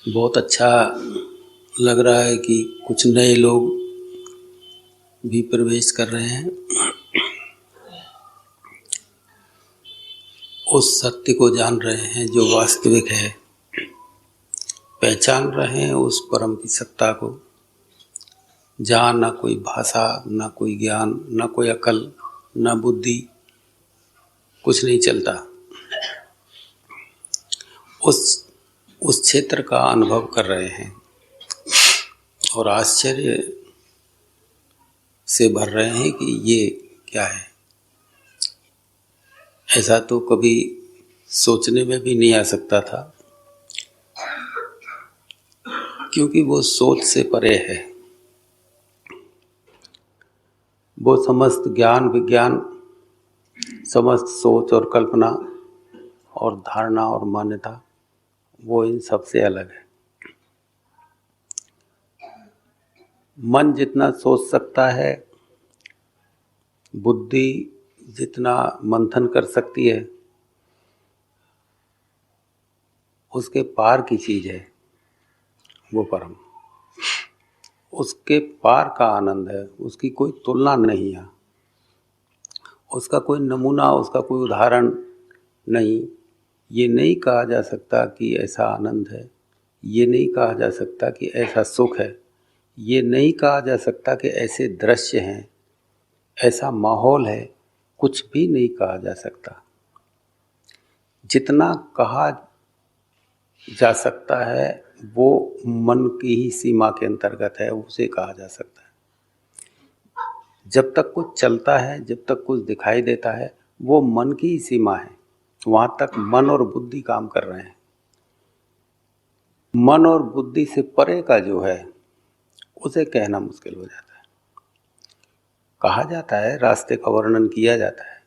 बहुत अच्छा लग रहा है कि कुछ नए लोग भी प्रवेश कर रहे हैं, उस सत्य को जान रहे हैं जो वास्तविक है, पहचान रहे हैं उस परम की सत्ता को, जहाँ ना कोई भाषा, ना कोई ज्ञान, ना कोई अकल, ना बुद्धि, कुछ नहीं चलता। उस क्षेत्र का अनुभव कर रहे हैं और आश्चर्य से भर रहे हैं कि ये क्या है। ऐसा तो कभी सोचने में भी नहीं आ सकता था, क्योंकि वो सोच से परे है। वो समस्त ज्ञान विज्ञान, समस्त सोच और कल्पना और धारणा और मान्यता, वो इन सबसे अलग है। मन जितना सोच सकता है, बुद्धि जितना मंथन कर सकती है, उसके पार की चीज है वो परम। उसके पार का आनंद है, उसकी कोई तुलना नहीं है, उसका कोई नमूना, उसका कोई उदाहरण नहीं। ये नहीं कहा जा सकता कि ऐसा आनंद है, ये नहीं कहा जा सकता कि ऐसा सुख है, ये नहीं कहा जा सकता कि ऐसे दृश्य हैं, ऐसा माहौल है, कुछ भी नहीं कहा जा सकता। जितना कहा जा सकता है वो मन की ही सीमा के अंतर्गत है, उसे कहा जा सकता है। जब तक कुछ चलता है, जब तक कुछ दिखाई देता है, वो मन की ही सीमा है। वहाँ तक मन और बुद्धि काम कर रहे हैं। मन और बुद्धि से परे का जो है उसे कहना मुश्किल हो जाता है। कहा जाता है, रास्ते का वर्णन किया जाता है,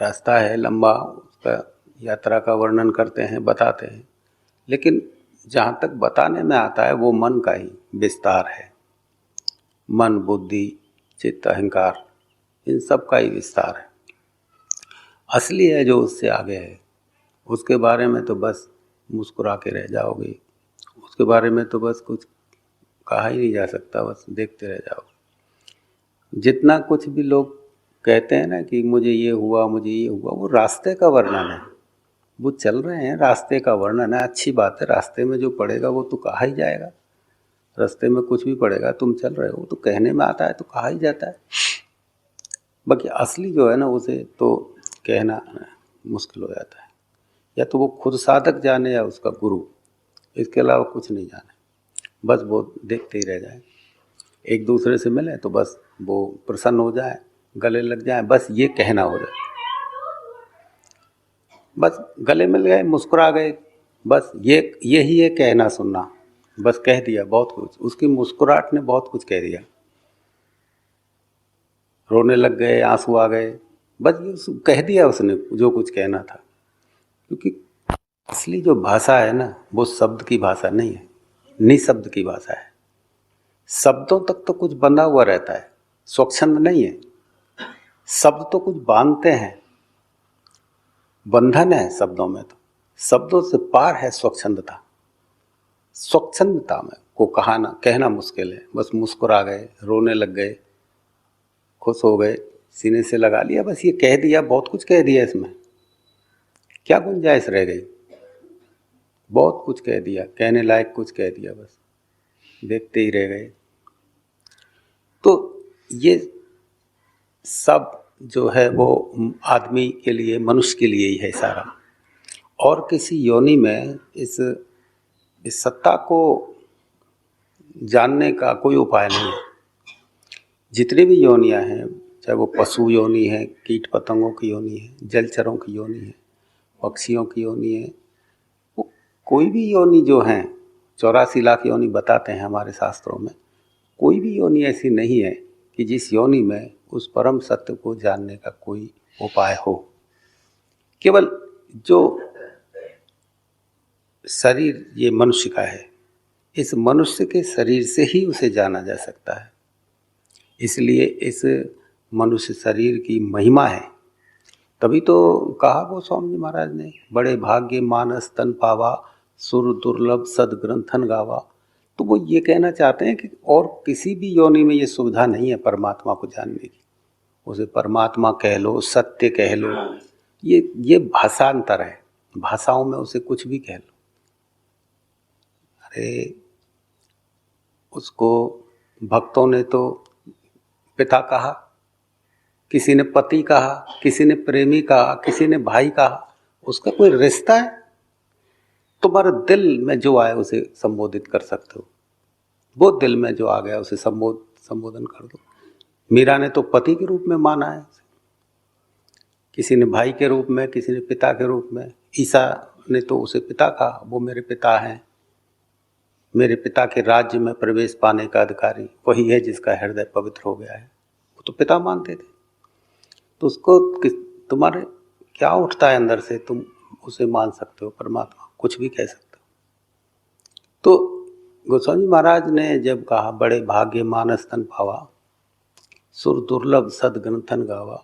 रास्ता है लंबा, उसका यात्रा का वर्णन करते हैं, बताते हैं, लेकिन जहाँ तक बताने में आता है वो मन का ही विस्तार है। मन, बुद्धि, चित्त, अहंकार, इन सब का ही विस्तार है। असली है जो उससे आगे है, उसके बारे में तो बस मुस्कुरा के रह जाओगे, उसके बारे में तो बस कुछ कहा ही नहीं जा सकता, बस देखते रह जाओगे। जितना कुछ भी लोग कहते हैं ना कि मुझे ये हुआ, मुझे ये हुआ, वो रास्ते का वर्णन है। वो चल रहे हैं, रास्ते का वर्णन है, अच्छी बात है। रास्ते में जो पड़ेगा वो तो कहा ही जाएगा। रास्ते में कुछ भी पड़ेगा, तुम चल रहे हो तो कहने में आता है, तो कहा ही जाता है। बाकी असली जो है ना, उसे तो कहना मुश्किल हो जाता है। या तो वो खुद साधक जाने या उसका गुरु, इसके अलावा कुछ नहीं जाने। बस वो देखते ही रह जाए। एक दूसरे से मिले तो बस वो प्रसन्न हो जाए, गले लग जाए, बस ये कहना हो जाए। बस गले मिल गए, मुस्कुरा गए, बस यही है कहना सुनना। बस कह दिया बहुत कुछ, उसकी मुस्कुराहट ने बहुत कुछ कह दिया। रोने लग गए, आंसू आ गए, बस ये कह दिया उसने जो कुछ कहना था। क्योंकि असली जो भाषा है ना, वो शब्द की भाषा नहीं है, निशब्द की भाषा है। शब्दों तक तो कुछ बंधा हुआ रहता है, स्वच्छंद नहीं है। शब्द तो कुछ बांधते हैं, बंधन है शब्दों में। तो शब्दों से पार है स्वच्छंदता। स्वच्छंदता में को कहना मुश्किल है। बस मुस्कुरा गए, रोने लग गए, खुश हो गए, सीने से लगा लिया, बस ये कह दिया, बहुत कुछ कह दिया। इसमें क्या गुंजाइश रह गई? बहुत कुछ कह दिया, कहने लायक कुछ कह दिया, बस देखते ही रह गए। तो ये सब जो है वो आदमी के लिए, मनुष्य के लिए ही है सारा। और किसी योनि में इस सत्ता को जानने का कोई उपाय नहीं है। जितनी भी योनियां हैं, चाहे वो पशु योनि है, कीट पतंगों की योनि है, जलचरों की योनि है, पक्षियों की योनि है, वो कोई भी योनि जो हैं, 84 लाख योनि बताते हैं हमारे शास्त्रों में, कोई भी योनि ऐसी नहीं है कि जिस योनि में उस परम सत्य को जानने का कोई उपाय हो। केवल जो शरीर ये मनुष्य का है, इस मनुष्य के शरीर से ही उसे जाना जा सकता है। इसलिए इस मनुष्य शरीर की महिमा है। तभी तो कहा वो स्वामी जी महाराज ने, बड़े भाग्य मानस तन पावा, सुर दुर्लभ सदग्रंथन गावा। तो वो ये कहना चाहते हैं कि और किसी भी योनि में ये सुविधा नहीं है परमात्मा को जानने की। उसे परमात्मा कह लो, सत्य कह लो, ये भाषांतर है, भाषाओं में उसे कुछ भी कह लो। अरे उसको भक्तों ने तो पिता कहा, किसी ने पति कहा, किसी ने प्रेमी कहा, किसी ने भाई कहा। उसका कोई रिश्ता है? तुम्हारे दिल में जो आए उसे संबोधित कर सकते हो। वो दिल में जो आ गया उसे संबोधन कर दो। मीरा ने तो पति के रूप में माना है, किसी ने भाई के रूप में, किसी ने पिता के रूप में। ईसा ने तो उसे पिता कहा, वो मेरे पिता हैं, मेरे पिता के राज्य में प्रवेश पाने का अधिकारी वही है जिसका हृदय पवित्र हो गया है। वो तो पिता मानते थे। तो उसको तुम्हारे क्या उठता है अंदर से, तुम उसे मान सकते हो परमात्मा, कुछ भी कह सकते हो। तो गोस्वामी जी महाराज ने जब कहा बड़े भाग्य मानस तन पावा, सुर दुर्लभ सदग्रंथन गावा,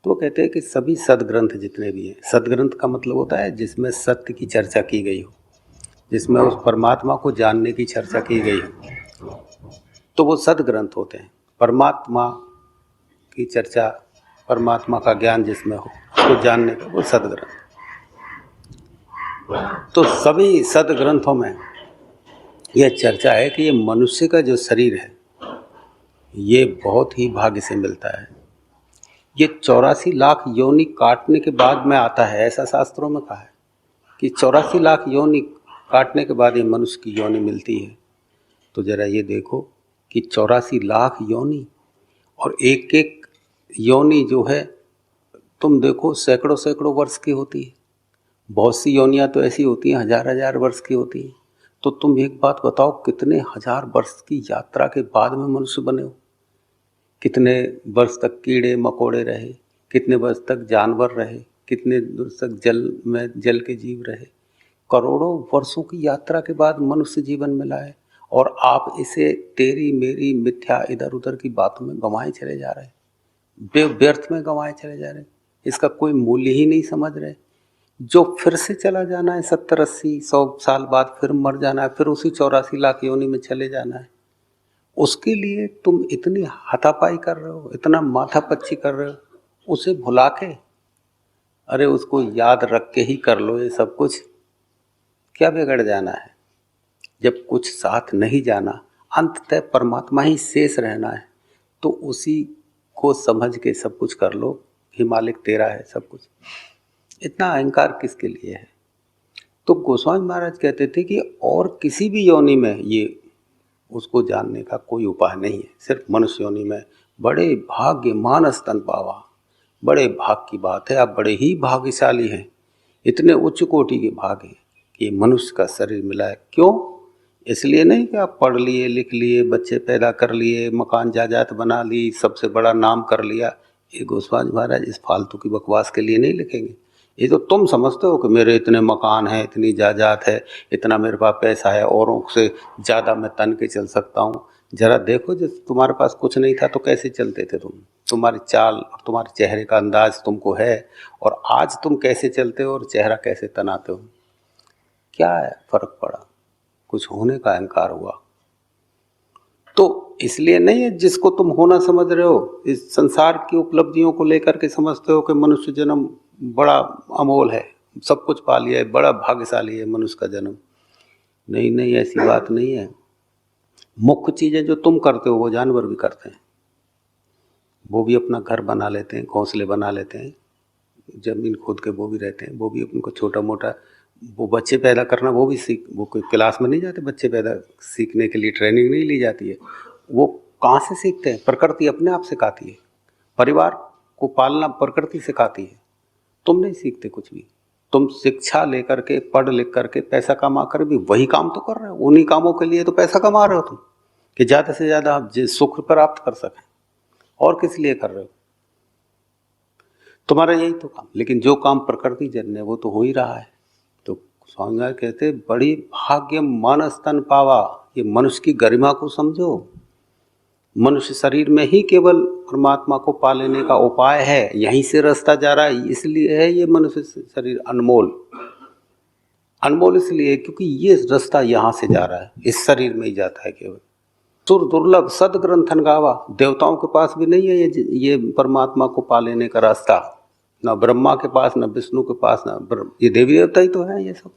तो वो कहते हैं कि सभी सदग्रंथ जितने भी हैं, सदग्रंथ का मतलब होता है जिसमें सत्य की चर्चा की गई हो, जिसमें उस परमात्मा को जानने की चर्चा की गई हो, तो वो सदग्रंथ होते हैं। परमात्मा की चर्चा, परमात्मा का ज्ञान जिसमें हो, उसको जानने का वो सदग्रंथ। तो सभी सदग्रंथों में यह चर्चा है कि ये मनुष्य का जो शरीर है ये बहुत ही भाग्य से मिलता है। ये 84 लाख योनि काटने के बाद में आता है, ऐसा शास्त्रों में कहा है कि 84 लाख योनि काटने के बाद ये मनुष्य की योनि मिलती है। तो जरा ये देखो कि 84 लाख योनि, और एक एक योनि जो है तुम देखो सैकड़ों सैकड़ों वर्ष की होती है। बहुत सी योनियां तो ऐसी होती हैं हजार हजार वर्ष की होती हैं। तो तुम एक बात बताओ, कितने हजार वर्ष की यात्रा के बाद में मनुष्य बने हो? कितने वर्ष तक कीड़े मकोड़े रहे, कितने वर्ष तक जानवर रहे, कितने वर्ष तक जल में जल के जीव रहे। करोड़ों वर्षों की यात्रा के बाद मनुष्य जीवन मिला है, और आप इसे तेरी मेरी मिथ्या इधर उधर की बातों में गंवाए चले जा रहे हैं, व्यर्थ में गंवाए चले जा रहे हैं। इसका कोई मूल्य ही नहीं समझ रहे। जो फिर से चला जाना है 70 80 100 साल बाद, फिर मर जाना है, फिर उसी 84 लाख योनि में चले जाना है, उसके लिए तुम इतनी हाथापाई कर रहे हो, इतना माथापच्ची कर रहे हो, उसे भुला के। अरे उसको याद रख के ही कर लो ये सब कुछ, क्या बिगड़ जाना है? जब कुछ साथ नहीं जाना, अंततः परमात्मा ही शेष रहना है, तो उसी को समझ के सब कुछ कर लो। हे मालिक तेरा है सब कुछ। इतना अहंकार किसके लिए है? तो गोस्वामी महाराज कहते थे कि और किसी भी योनि में ये उसको जानने का कोई उपाय नहीं है, सिर्फ मनुष्य योनि में। बड़े भाग्य मानस तन पावा, बड़े भाग की बात है, आप बड़े ही भाग्यशाली हैं, इतने उच्च कोटि के भाग हैं कि मनुष्य का शरीर मिला है। क्यों? इसलिए नहीं कि आप पढ़ लिए, लिख लिए, बच्चे पैदा कर लिए, मकान जायदाद बना ली, सबसे बड़ा नाम कर लिया। ये गोस्वामी महाराज इस फालतू की बकवास के लिए नहीं लिखेंगे। ये तो तुम समझते हो कि मेरे इतने मकान हैं, इतनी जायदाद है, इतना मेरे पास पैसा है, औरों से ज़्यादा मैं तन के चल सकता हूँ। जरा देखो, जब तुम्हारे पास कुछ नहीं था तो कैसे चलते थे तुम? तुम्हारी चाल और तुम्हारे चेहरे का अंदाज तुमको है, और आज तुम कैसे चलते हो और चेहरा कैसे तनाते हो। क्या है फर्क पड़ा? कुछ होने का अहंकार हुआ। तो इसलिए नहीं है जिसको तुम होना समझ रहे हो, इस संसार की उपलब्धियों को लेकर के समझते हो कि मनुष्य जन्म बड़ा अमोल है, सब कुछ पा लिया है, बड़ा भाग्यशाली है मनुष्य का जन्म। नहीं नहीं, ऐसी बात नहीं है। मुख्य चीजें जो तुम करते हो वो जानवर भी करते हैं। वो भी अपना घर बना लेते हैं, घोंसले बना लेते हैं, जमीन खोद के वो भी रहते हैं, वो भी उनको छोटा मोटा, वो बच्चे पैदा करना वो भी सीख, वो कोई क्लास में नहीं जाते बच्चे पैदा सीखने के लिए, ट्रेनिंग नहीं ली जाती है। वो कहाँ से सीखते हैं? प्रकृति अपने आप सिखाती है। परिवार को पालना प्रकृति सिखाती है, तुम नहीं सीखते कुछ भी। तुम शिक्षा लेकर के, पढ़ लिख करके, पैसा कमा कर भी वही काम तो कर रहे हो। उन्हीं कामों के लिए तो पैसा कमा रहे हो तुम, कि ज़्यादा से ज़्यादा आप सुख प्राप्त कर सकें। और किस लिए कर रहे हो? तुम्हारा यही तो काम। लेकिन जो काम प्रकृति जन्य वो तो हो ही रहा है। तो स्वामी जी कहते बड़ी भाग्य मानस तन पावा। ये मनुष्य की गरिमा को समझो। मनुष्य शरीर में ही केवल परमात्मा को पा लेने का उपाय है, यहीं से रास्ता जा रहा है, इसलिए है ये मनुष्य शरीर अनमोल। अनमोल इसलिए क्योंकि ये रास्ता यहाँ से जा रहा है, इस शरीर में ही जाता है केवल। सुर दुर्लभ सद ग्रंथन गावा, देवताओं के पास भी नहीं है ये परमात्मा को पा लेने का रास्ता, न ब्रह्मा के पास, न विष्णु के पास, न ये देवी देवता ही तो है। ये सब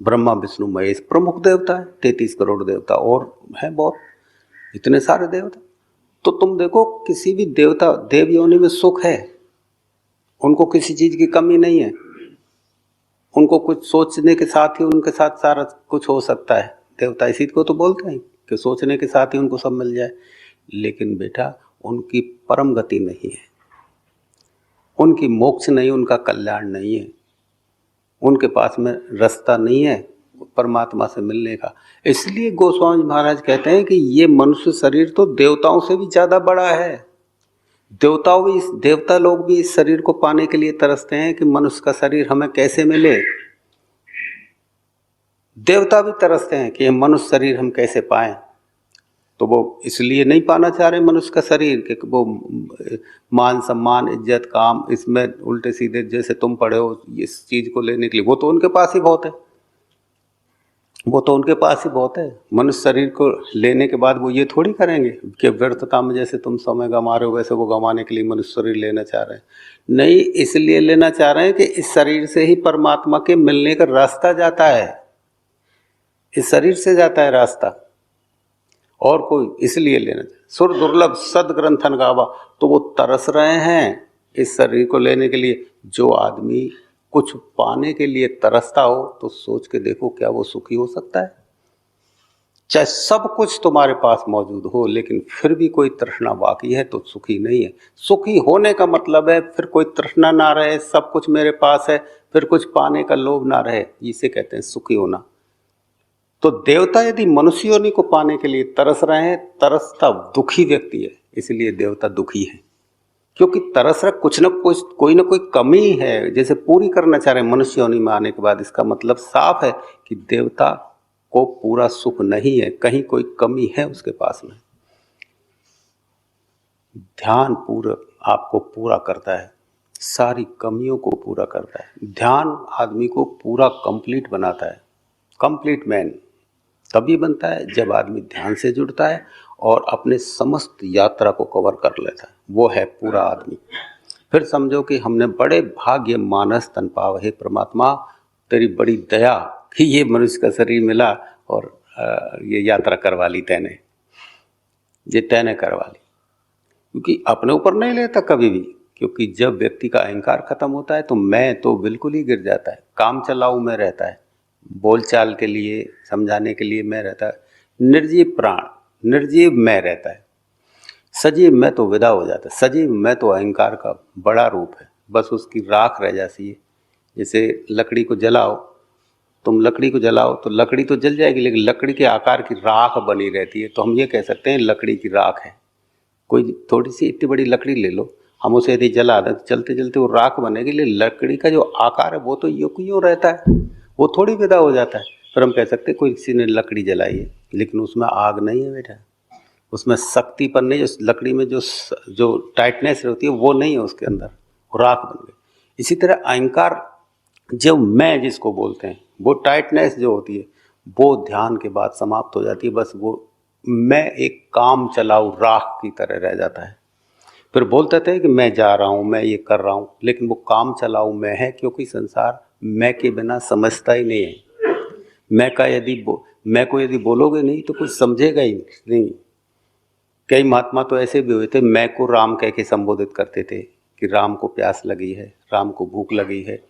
ब्रह्मा विष्णु महेश प्रमुख देवता है, 33 करोड़ देवता और है बहुत, इतने सारे देवता। तो तुम देखो किसी भी देवता देव योनि में सुख है, उनको किसी चीज की कमी नहीं है, उनको कुछ सोचने के साथ ही उनके साथ सारा कुछ हो सकता है। देवता इसी को तो बोलते हैं कि सोचने के साथ ही उनको सब मिल जाए। लेकिन बेटा उनकी परम गति नहीं है, उनकी मोक्ष नहीं, उनका कल्याण नहीं है, उनके पास में रास्ता नहीं है परमात्मा से मिलने का। इसलिए गोस्वामी महाराज कहते हैं कि ये मनुष्य शरीर तो देवताओं से भी ज्यादा बड़ा है। देवता लोग भी इस शरीर को पाने के लिए तरसते हैं कि मनुष्य का शरीर हमें कैसे मिले। देवता भी तरसते हैं कि ये मनुष्य शरीर हम कैसे पाएं। तो वो इसलिए नहीं पाना चाह रहे मनुष्य का शरीर कि वो मान सम्मान इज्जत काम इसमें उल्टे सीधे जैसे तुम पढ़े हो इस चीज को लेने के लिए, वो तो उनके पास ही बहुत है, वो तो उनके पास ही बहुत है। मनुष्य शरीर को लेने के बाद वो ये थोड़ी करेंगे कि व्यर्थता में जैसे तुम समय गंवा रहे हो वैसे वो गंवाने के लिए मनुष्य शरीर लेना चाह रहे हैं। नहीं, इसलिए लेना चाह रहे हैं कि इस शरीर से ही परमात्मा के मिलने का रास्ता जाता है, इस शरीर से जाता है रास्ता, और कोई इसलिए लेना चाहिए। सुर दुर्लभ सद ग्रंथन गावा, तो वो तरस रहे हैं इस शरीर को लेने के लिए। जो आदमी कुछ पाने के लिए तरसता हो तो सोच के देखो क्या वो सुखी हो सकता है? चाहे सब कुछ तुम्हारे पास मौजूद हो लेकिन फिर भी कोई तृष्णा बाकी है तो सुखी नहीं है। सुखी होने का मतलब है फिर कोई तृष्णा ना रहे, सब कुछ मेरे पास है, फिर कुछ पाने का लोभ ना रहे, इसे कहते हैं सुखी होना। तो देवता यदि मनुष्य योनि को पाने के लिए तरस रहे हैं, तरसता दुखी व्यक्ति है, इसलिए देवता दुखी है, क्योंकि तरस रहा कुछ न कुछ कोई ना कोई कमी है जैसे पूरी करना चाह रहे हैं मनुष्य योनि में आने के बाद। इसका मतलब साफ है कि देवता को पूरा सुख नहीं है, कहीं कोई कमी है उसके पास में। ध्यान पूरा आपको पूरा करता है, सारी कमियों को पूरा करता है। ध्यान आदमी को पूरा कंप्लीट बनाता है, कंप्लीट मैन तभी बनता है जब आदमी ध्यान से जुड़ता है और अपने समस्त यात्रा को कवर कर लेता है, वो है पूरा आदमी। फिर समझो कि हमने बड़े भाग्य मानस तन पाव, हे परमात्मा तेरी बड़ी दया कि ये मनुष्य का शरीर मिला और ये यात्रा करवा ली तैने, ये तैने करवा ली। क्योंकि अपने ऊपर नहीं लेता कभी भी, क्योंकि जब व्यक्ति का अहंकार खत्म होता है तो मैं तो बिल्कुल ही गिर जाता है, काम चलाऊ में रहता है, बोलचाल के लिए समझाने के लिए मैं रहता है, निर्जीव प्राण निर्जीव मैं रहता है, सजीव मैं तो विदा हो जाता है। सजीव मैं तो अहंकार का बड़ा रूप है, बस उसकी राख रह जाती है। जैसे लकड़ी को जलाओ, तुम लकड़ी को जलाओ तो लकड़ी तो जल जाएगी लेकिन लकड़ी के आकार की राख बनी रहती है। तो हम ये कह सकते हैं लकड़ी की राख है। कोई थोड़ी सी इतनी बड़ी लकड़ी ले लो, हम उसे यदि जला दें तो चलते चलते वो राख बनेगी, लेकिन लकड़ी का जो आकार है वो तो यूं रहता है, वो थोड़ी विदा हो जाता है। फिर हम कह सकते हैं कोई किसी ने लकड़ी जलाई है लेकिन उसमें आग नहीं है बेटा, उसमें शक्ति पर नहीं, उस लकड़ी में जो टाइटनेस होती है वो नहीं है उसके अंदर, वो राख बन गई। इसी तरह अहंकार जो मैं जिसको बोलते हैं वो टाइटनेस जो होती है वो ध्यान के बाद समाप्त हो जाती है। बस वो मैं एक काम चलाऊ राख की तरह रह जाता है। फिर बोलते थे कि मैं जा रहा हूँ, मैं ये कर रहा हूँ, लेकिन वो काम चलाऊ मैं है, क्योंकि संसार मैं के बिना समझता ही नहीं है। मैं को यदि बोलोगे नहीं तो कुछ समझेगा ही नहीं। कई महात्मा तो ऐसे भी हुए थे, मैं को राम कह के संबोधित करते थे कि राम को प्यास लगी है, राम को भूख लगी है।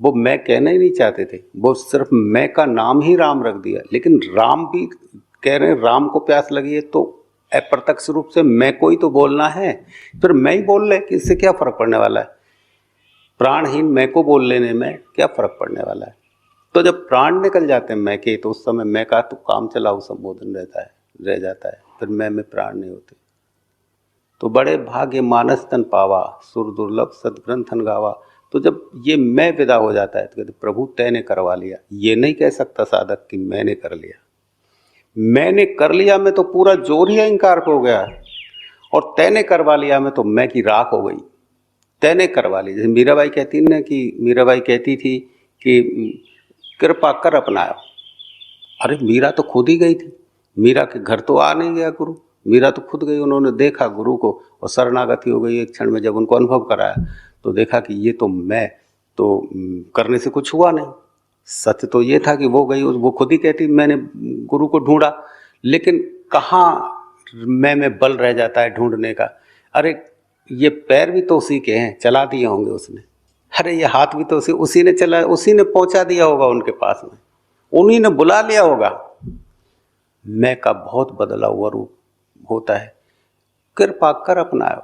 वो मैं कहना ही नहीं चाहते थे, वो सिर्फ मैं का नाम ही राम रख दिया। लेकिन राम भी कह रहे हैं राम को प्यास लगी है, तो अप्रत्यक्ष रूप से मैं को ही तो बोलना है। फिर मैं ही बोल ले कि इससे क्या फर्क पड़ने वाला है? प्राणहीन मैं को बोल लेने में क्या फर्क पड़ने वाला है? तो जब प्राण निकल जाते हैं मैं के, तो उस समय मैं का तो काम चलाऊ संबोधन रह जाता है, फिर मैं में प्राण नहीं होते। तो बड़े भाग्य मानस तन पावा, सुर दुर्लभ सदग्रंथन गावा। तो जब ये मैं विदा हो जाता है तो कहते प्रभु तैने करवा लिया। ये नहीं कह सकता साधक कि मैंने कर लिया, मैंने कर लिया में तो पूरा जोर ही अहंकार को हो गया, और तैने करवा लिया में तो मैं की राख हो गई। तैने करवा ली, जैसे मीराबाई कहती थी कि कृपा कर अपनाओ। अरे मीरा तो खुद ही गई थी, मीरा के घर तो आ नहीं गया गुरु, मीरा तो खुद गई, उन्होंने देखा गुरु को और शरणागति हो गई एक क्षण में। जब उनको अनुभव कराया तो देखा कि ये तो मैं तो करने से कुछ हुआ नहीं। सच तो ये था कि वो गई, वो खुद ही कहती मैंने गुरु को ढूंढा, लेकिन कहाँ मैं बल रह जाता है ढूंढने का। अरे ये पैर भी तो उसी के हैं, चला दिए होंगे उसने। अरे ये हाथ भी तो उसी ने चला, उसी ने पहुंचा दिया होगा उनके पास में, उन्हीं ने बुला लिया होगा। मैं का बहुत बदला हुआ रूप होता है। कृपा कर अपनाओ।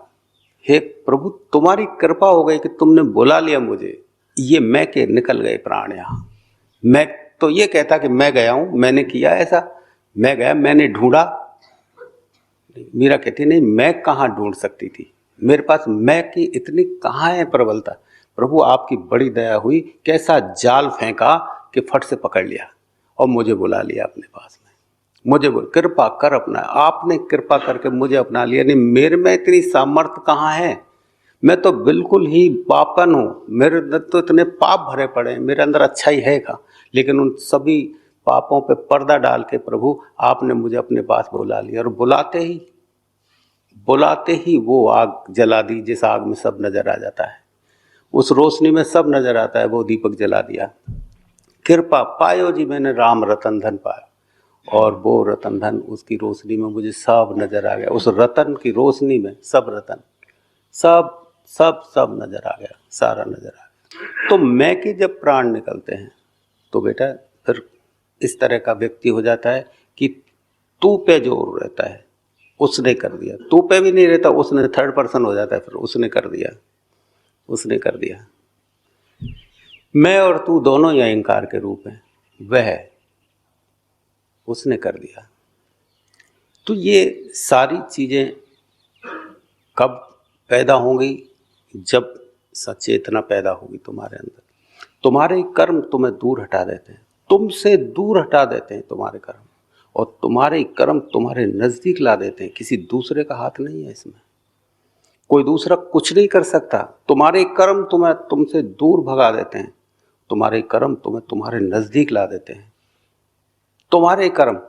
हे प्रभु तुम्हारी कृपा हो गई कि तुमने बुला लिया मुझे। ये मैं के निकल गए प्राण यहाँ। मैं तो ये कहता कि मैं गया हूं, मैंने किया ऐसा, मैं गया, मैंने ढूंढा। मीरा कहती नहीं, मैं कहाँ ढूंढ सकती थी, मेरे पास मैं की इतनी कहाँ है प्रबलता। प्रभु आपकी बड़ी दया हुई, कैसा जाल फेंका कि फट से पकड़ लिया और मुझे बुला लिया अपने पास में। मुझे बोल कृपा कर अपना, आपने कृपा करके मुझे अपना लिया। नहीं मेरे में इतनी सामर्थ्य कहाँ है, मैं तो बिल्कुल ही पापन हूँ, मेरे अंदर तो इतने पाप भरे पड़े हैं, मेरे अंदर अच्छा ही है का, लेकिन उन सभी पापों पे पर्दा डाल के प्रभु आपने मुझे अपने पास बुला लिया। और बुलाते ही वो आग जला दी जिस आग में सब नजर आ जाता है, उस रोशनी में सब नजर आता है, वो दीपक जला दिया। कृपा पायो जी मैंने राम रतन धन पाया, और वो रतन धन उसकी रोशनी में मुझे सब नजर आ गया। उस रतन की रोशनी में सब रतन सब सब सब नजर आ गया, सारा नजर आ गया। तो मैं कि जब प्राण निकलते हैं तो बेटा फिर इस तरह का व्यक्ति हो जाता है कि तू पे जोर रहता है, उसने कर दिया। तू पे भी नहीं रहता, उसने, थर्ड पर्सन हो जाता है फिर, उसने कर दिया, उसने कर दिया। मैं और तू दोनों ही अहंकार के रूप हैं, वह उसने कर दिया। तो ये सारी चीजें कब पैदा होंगी, जब सचेतना पैदा होगी तुम्हारे अंदर। तुम्हारे कर्म तुम्हें दूर हटा देते हैं, तुमसे दूर हटा देते हैं तुम्हारे कर्म, और तुम्हारे कर्म तुम्हारे नजदीक ला देते हैं। किसी दूसरे का हाथ नहीं है इसमें, कोई दूसरा कुछ नहीं कर सकता। तुम्हारे कर्म तुम्हें तुमसे दूर भगा देते हैं, तुम्हारे कर्म तुम्हें तुम्हारे नजदीक ला देते हैं। तुम्हारे कर्म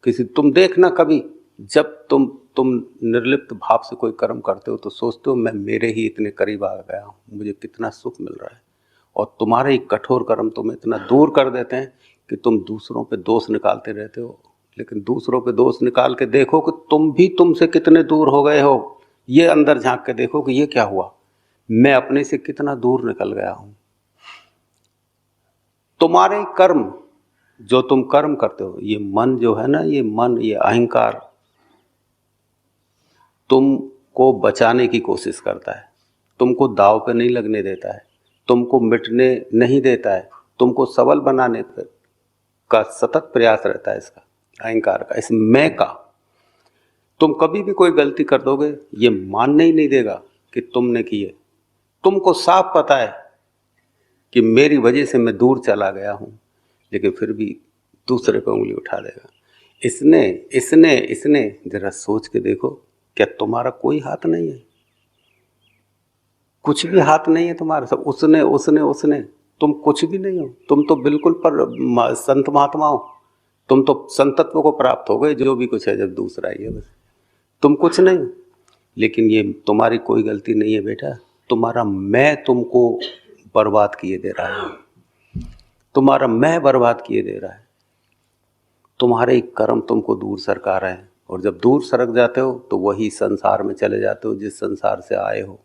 किसी, तुम देखना कभी जब तुम निर्लिप्त भाव से कोई कर्म करते हो तो सोचते हो मैं मेरे ही इतने करीब आ गया हूँ, मुझे कितना सुख मिल रहा है। और तुम्हारे ही कठोर कर्म तुम्हें इतना दूर कर देते हैं कि तुम दूसरों पे दोष निकालते रहते हो। लेकिन दूसरों पे दोष निकाल के देखो कि तुम भी तुमसे कितने दूर हो गए हो। ये अंदर झांक के देखो कि ये क्या हुआ, मैं अपने से कितना दूर निकल गया हूं। तुम्हारे कर्म, जो तुम कर्म करते हो, ये मन जो है ना, ये मन, ये अहंकार तुमको बचाने की कोशिश करता है, तुमको दाव पे नहीं लगने देता है, तुमको मिटने नहीं देता है, तुमको सबल बनाने का सतत प्रयास रहता है इसका, अहंकार का, इस मैं का। तुम कभी भी कोई गलती कर दोगे, ये मानने ही नहीं देगा कि तुमने की है। तुमको साफ पता है कि मेरी वजह से मैं दूर चला गया हूं, लेकिन फिर भी दूसरे पे उंगली उठा देगा। इसने इसने इसने जरा सोच के देखो, क्या तुम्हारा कोई हाथ नहीं है? कुछ भी हाथ नहीं है तुम्हारा, सब उसने उसने उसने। तुम कुछ भी नहीं हो, तुम तो बिल्कुल पर संत महात्मा हो, तुम तो संतत्व को प्राप्त हो गए, जो भी कुछ है जब दूसरा ही है, बस तुम कुछ नहीं। लेकिन ये तुम्हारी कोई गलती नहीं है बेटा, तुम्हारा मैं तुमको बर्बाद किए दे रहा है, तुम्हारा मैं बर्बाद किए दे रहा है। तुम्हारे कर्म तुमको दूर सरका रहे हैं, और जब दूर सरक जाते हो तो वही संसार में चले जाते हो जिस संसार से आए हो,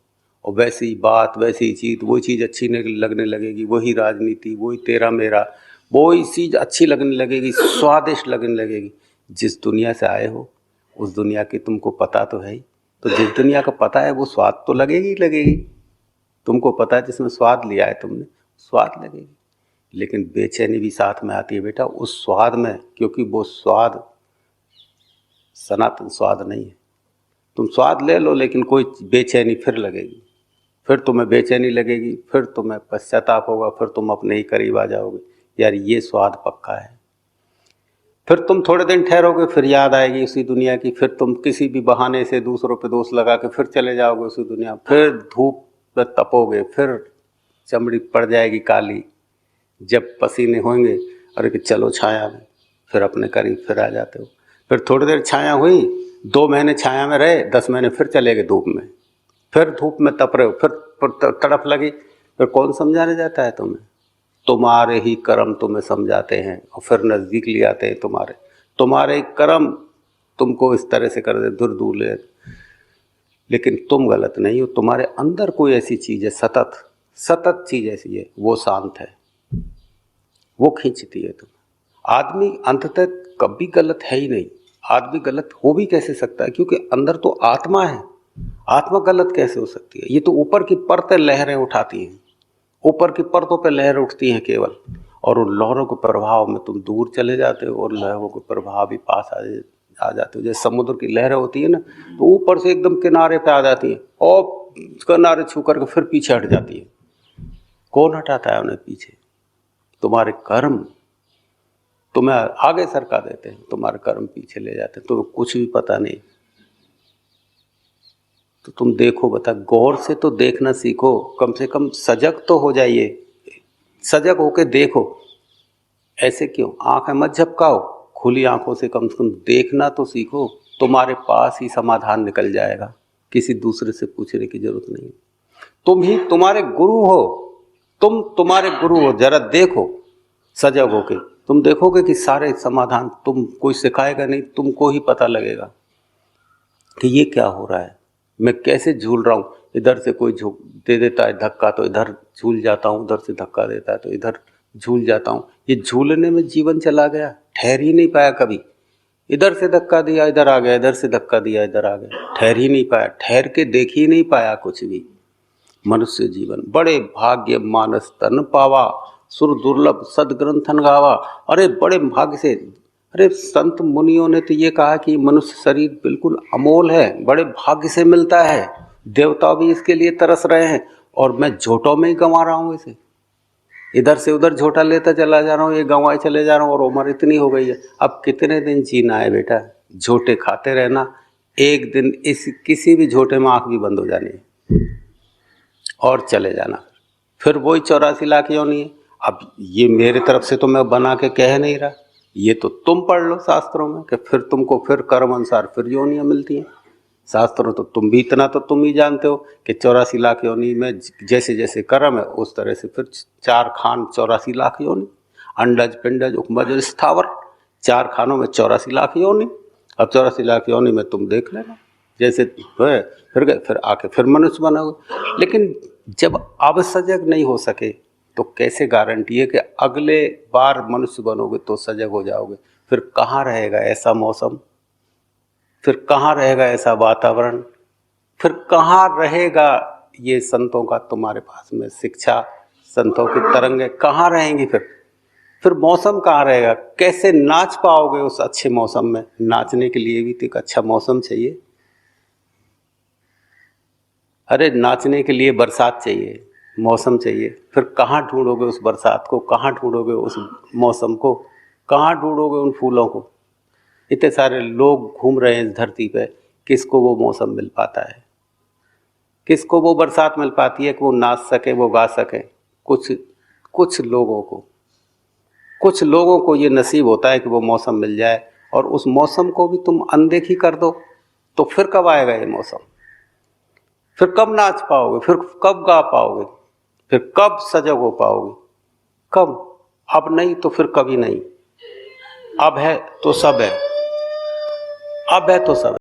और वैसी बात, वैसी चीज, वही चीज अच्छी लगने लगेगी, वही राजनीति, वही तेरा मेरा, वही चीज अच्छी लगने लगेगी, स्वादिष्ट लगने लगेगी। जिस दुनिया से आए हो उस दुनिया की तुमको पता तो है ही, तो जिस दुनिया का पता है वो स्वाद तो लगेगी ही लगेगी। तुमको पता है जिसमें स्वाद लिया है तुमने, स्वाद लगेगी। लेकिन बेचैनी भी साथ में आती है बेटा उस स्वाद में, क्योंकि वो स्वाद सनातन स्वाद नहीं है। तुम स्वाद ले लो लेकिन कोई बेचैनी फिर लगेगी, फिर तुम्हें बेचैनी लगेगी, फिर तुम्हें पश्चाताप होगा, फिर तुम अपने ही करीब आ जाओगे, यार ये स्वाद पक्का है। फिर तुम थोड़े दिन ठहरोगे, फिर याद आएगी उसी दुनिया की, फिर तुम किसी भी बहाने से दूसरों पे दोष लगा के फिर चले जाओगे उसी दुनिया, फिर धूप पे तपोगे, फिर चमड़ी पड़ जाएगी काली, जब पसीने होंगे, अरे कि चलो छाया में, फिर अपने करीब फिर आ जाते हो। फिर थोड़ी देर छाया हुई, 2 महीने छाया में रहे, 10 महीने फिर चले गए धूप में, फिर धूप में तप रहे हो, फिर तड़प लगी, फिर कौन समझाने जाता है तुम्हें? तुम्हारे ही कर्म तुम्हें समझाते हैं और फिर नज़दीक ले आते हैं तुम्हारे कर्म तुमको इस तरह से कर दे, दूर दूर ले। लेकिन तुम गलत नहीं हो, तुम्हारे अंदर कोई ऐसी चीज़ है, सतत चीज़ ऐसी है, वो शांत है, वो खींचती है तुम। आदमी अंततः कभी गलत है ही नहीं। आदमी गलत हो भी कैसे सकता है? क्योंकि अंदर तो आत्मा है। आत्मा गलत कैसे हो सकती है? ये तो ऊपर की परतें लहरें उठाती हैं, ऊपर की परतों पे लहर उठती हैं केवल, और उन लहरों के प्रभाव में तुम दूर चले जाते हो और लहरों के प्रभाव भी पास आ जाते हो। जैसे समुद्र की लहरें होती है ना, तो ऊपर से एकदम किनारे पे आ जाती हैं और किनारे छू करके फिर पीछे हट जाती है। कौन हटाता है उन्हें पीछे? तुम्हारे कर्म तुम्हें आगे सरका देते हैं, तुम्हारे कर्म पीछे ले जाते हैं, तुम्हें कुछ भी पता नहीं। तो तुम देखो, बता, गौर से तो देखना सीखो, कम से कम सजग तो हो जाइए, सजग होके देखो। ऐसे क्यों आंखें मत झपकाओ, खुली आंखों से कम देखना तो सीखो। तुम्हारे पास ही समाधान निकल जाएगा, किसी दूसरे से पूछने की जरूरत नहीं। तुम ही तुम्हारे गुरु हो, तुम्हारे गुरु हो। जरा देखो सजग होके, तुम देखोगे कि सारे समाधान तुम, कोई सिखाएगा नहीं, तुमको ही पता लगेगा कि ये क्या हो रहा है, मैं कैसे झूल रहा हूँ। इधर से कोई दे देता है धक्का तो इधर झूल जाता हूँ, उधर से धक्का देता है तो इधर झूल जाता हूँ। ये झूलने में जीवन चला गया, ठहर ही नहीं पाया कभी। इधर से धक्का दिया इधर आ गया, इधर से धक्का दिया इधर आ गया, ठहर ही नहीं पाया, ठहर के देख ही नहीं पाया कुछ भी। मनुष्य जीवन बड़े भाग्य मानस तन पावा, सुर दुर्लभ सदग्रंथन गावा। अरे बड़े भाग्य से, अरे संत मुनियों ने तो ये कहा कि मनुष्य शरीर बिल्कुल अमोल है, बड़े भाग्य से मिलता है, देवता भी इसके लिए तरस रहे हैं, और मैं झोटों में ही गंवा रहा हूँ इसे। इधर से उधर झोटा लेता चला जा रहा हूँ, ये गंवाए चले जा रहा हूँ, और उम्र इतनी हो गई है। अब कितने दिन जीना है बेटा? झोटे खाते रहना, एक दिन इस किसी भी झोटे में आंख भी बंद हो जानी है और चले जाना। फिर वही 84 लाख योनि है। अब ये मेरे तरफ से तो मैं बना के कह नहीं रहा, ये तो तुम पढ़ लो शास्त्रों में कि फिर तुमको फिर कर्म अनुसार फिर योनियां मिलती हैं। शास्त्रों तो तुम भी इतना तो तुम ही जानते हो कि 84 लाख योनि में जैसे जैसे कर्म है उस तरह से फिर 4 खान 84 लाख योनि, अंडज पिंडज उपमज स्थावर, 4 खानों में 84 लाख योनि। अब 84 लाख योनि में तुम देख लेना, जैसे है फिर गए, फिर आके फिर मनुष्य बनोगे। लेकिन जब अब सजग नहीं हो सके तो कैसे गारंटी है कि अगले बार मनुष्य बनोगे तो सजग हो जाओगे? फिर कहाँ रहेगा ऐसा मौसम, फिर कहाँ रहेगा ऐसा वातावरण, फिर कहाँ रहेगा ये संतों का तुम्हारे पास में शिक्षा, संतों की तरंगें कहाँ रहेंगी? फिर मौसम कहाँ रहेगा? कैसे नाच पाओगे उस अच्छे मौसम में? नाचने के लिए भी तो एक अच्छा मौसम चाहिए। अरे नाचने के लिए बरसात चाहिए, मौसम चाहिए। फिर कहाँ ढूंढोगे उस बरसात को, कहाँ ढूंढोगे उस मौसम को, कहाँ ढूंढोगे उन फूलों को? इतने सारे लोग घूम रहे हैं इस धरती पे, किसको वो मौसम मिल पाता है? किसको वो बरसात मिल पाती है कि वो नाच सके, वो गा सके? कुछ लोगों को ये नसीब होता है कि वो मौसम मिल जाए, और उस मौसम को भी तुम अनदेखी कर दो तो फिर कब आएगा ये मौसम? फिर कब नाच पाओगे? फिर कब गा पाओगे? फिर कब सजग हो पाओगे? कब? अब नहीं तो फिर कभी नहीं। अब है तो सब है, अब है तो सब है।